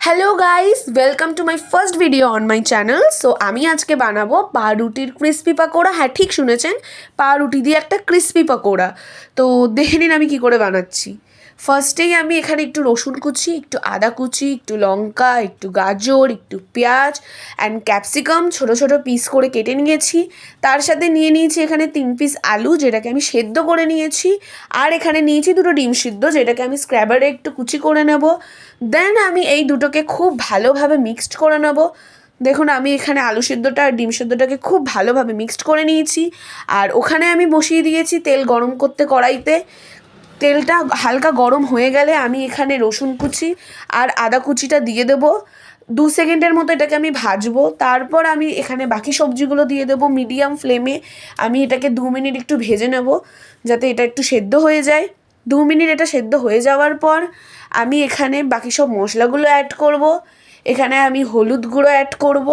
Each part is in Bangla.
Hello guys, welcome to my first video on my channel. So আমি আজকে বানাবো পাউরুটির ক্রিস্পি পাকোড়া। হ্যাঁ, ঠিক শুনেছেন, পাউরুটি দিয়ে একটা ক্রিস্পি পাকোড়া। তো দেখে নিন আমি কী করে বানাচ্ছি। ফার্স্টেই আমি এখানে একটু রসুন কুচি, একটু আদা কুচি, একটু লঙ্কা, একটু গাজর, একটু পেঁয়াজ অ্যান্ড ক্যাপসিকাম ছোটো ছোটো পিস করে কেটে নিয়েছি। তার সাথে নিয়ে নিয়েছি এখানে 3 পিস আলু, যেটাকে আমি সেদ্ধ করে নিয়েছি। আর এখানে নিয়েছি 2টো ডিম সিদ্ধ, যেটাকে আমি স্ক্র্যাবারে একটু কুচি করে নেব। দেন আমি এই দুটোকে খুব ভালোভাবে মিক্সড করে নেব। দেখুন, আমি এখানে আলু সিদ্ধটা আর ডিম সিদ্ধটাকে খুব ভালোভাবে মিক্সড করে নিয়েছি। আর ওখানে আমি বসিয়ে দিয়েছি তেল গরম করতে কড়াইতে। তেলটা হালকা গরম হয়ে গেলে আমি এখানে রসুন কুচি আর আদা কুচিটা দিয়ে দেবো। 2 সেকেন্ডের মতো এটাকে আমি ভাজবো। তারপর আমি এখানে বাকি সবজিগুলো দিয়ে দেবো মিডিয়াম ফ্লেমে। আমি এটাকে 2 মিনিট একটু ভেজে নেব, যাতে এটা একটু সেদ্ধ হয়ে যায়। 2 মিনিট এটা সেদ্ধ হয়ে যাওয়ার পর আমি এখানে বাকি সব মশলাগুলো অ্যাড করব। এখানে আমি হলুদ গুঁড়ো অ্যাড করব,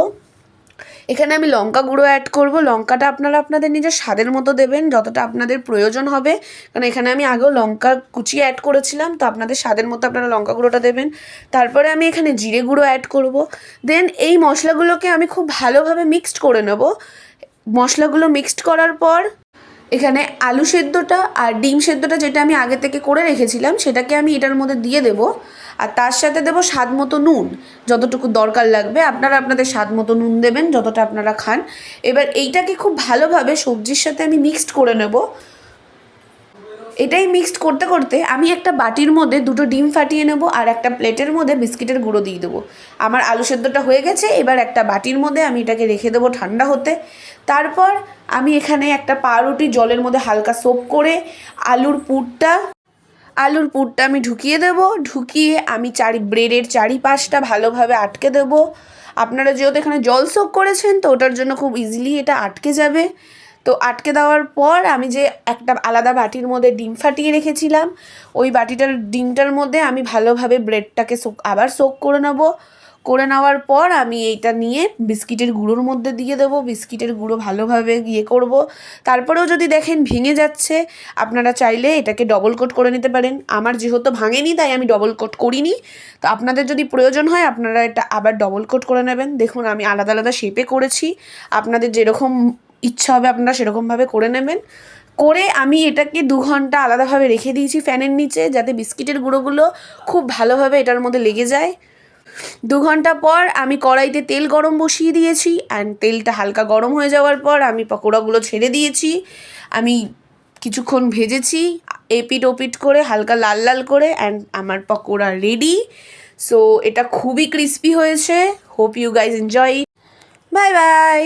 এখানে আমি লঙ্কা গুঁড়ো অ্যাড করব। লঙ্কাটা আপনারা আপনাদের নিজের স্বাদের মতো দেবেন, যতটা আপনাদের প্রয়োজন হবে, কারণ এখানে আমি আগেও লঙ্কা কুচি অ্যাড করেছিলাম। তো আপনাদের স্বাদের মতো আপনারা লঙ্কা গুঁড়োটা দেবেন। তারপরে আমি এখানে জিরে গুঁড়ো অ্যাড করব। দেন এই মশলাগুলোকে আমি খুব ভালোভাবে মিক্সড করে নেব। মশলাগুলো মিক্সড করার পর এখানে আলু সেদ্ধটা আর ডিম সেদ্ধটা, যেটা আমি আগে থেকে করে রেখেছিলাম, সেটাকে আমি এটার মধ্যে দিয়ে দেব। আর তার সাথে দেবো স্বাদ মতো নুন, যতটুকু দরকার লাগবে। আপনারা আপনাদের স্বাদ মতো নুন দেবেন, যতটা আপনারা খান। এবার এইটাকে খুব ভালোভাবে সবজির সাথে আমি মিক্সড করে নেব। এটাই মিক্সড করতে করতে আমি একটা বাটির মধ্যে 2টো ডিম ফাটিয়ে নেব আর একটা প্লেটের মধ্যে বিস্কিটের গুঁড়ো দিয়ে দেবো। আমার আলু সেদ্ধটা হয়ে গেছে। এবার একটা বাটির মধ্যে আমি এটাকে রেখে দেবো ঠান্ডা হতে। তারপর আমি এখানে একটা পাউরুটি জলের মধ্যে হালকা সোক করে আলুর পুরটা আমি ঢুকিয়ে দেব। ঢুকিয়ে আমি ব্রেডের চারিপাশটা ভালোভাবে আটকে দেব। আপনারা যেহেতু এখানে জল সোক করেছেন, তো ওটার জন্য খুব ইজিলি এটা আটকে যাবে। তো আটকে দেওয়ার পর আমি যে একটা আলাদা বাটির মধ্যে ডিম ফাটিয়ে রেখেছিলাম, ওই ডিমটার মধ্যে আমি ভালোভাবে ব্রেডটাকে আবার সোক করে নেব। করে নেওয়ার পর আমি এইটা নিয়ে বিস্কিটের গুঁড়োর মধ্যে দিয়ে দেবো। বিস্কিটের গুঁড়ো ভালোভাবে করব। তারপরেও যদি দেখেন ভেঙে যাচ্ছে, আপনারা চাইলে এটাকে ডবল কোট করে নিতে পারেন। আমার যেহেতু ভাঙেনি, তাই আমি ডবল কোট করিনি। তো আপনাদের যদি প্রয়োজন হয়, আপনারা এটা আবার ডবল কোট করে নেবেন। দেখুন, আমি আলাদা আলাদা শেপে করেছি। আপনাদের যেরকম ইচ্ছা হবে আপনারা সেরকমভাবে করে নেবেন। করে আমি এটাকে 2 ঘন্টা আলাদাভাবে রেখে দিয়েছি ফ্যানের নিচে, যাতে বিস্কিটের গুঁড়োগুলো খুব ভালোভাবে এটার মধ্যে লেগে যায়। 2 ঘন্টা পর আমি কড়াইতে তেল গরম বসিয়ে দিয়েছি। অ্যান্ড তেলটা হালকা গরম হয়ে যাওয়ার পর আমি পকোড়াগুলো ছেড়ে দিয়েছি। আমি কিছুক্ষণ ভেজেছি এপিট ওপিট করে, হালকা লাল লাল করে। অ্যান্ড আমার পকোড়া রেডি। সো এটা খুবই ক্রিস্পি হয়েছে। Hope you guys enjoy. Bye by.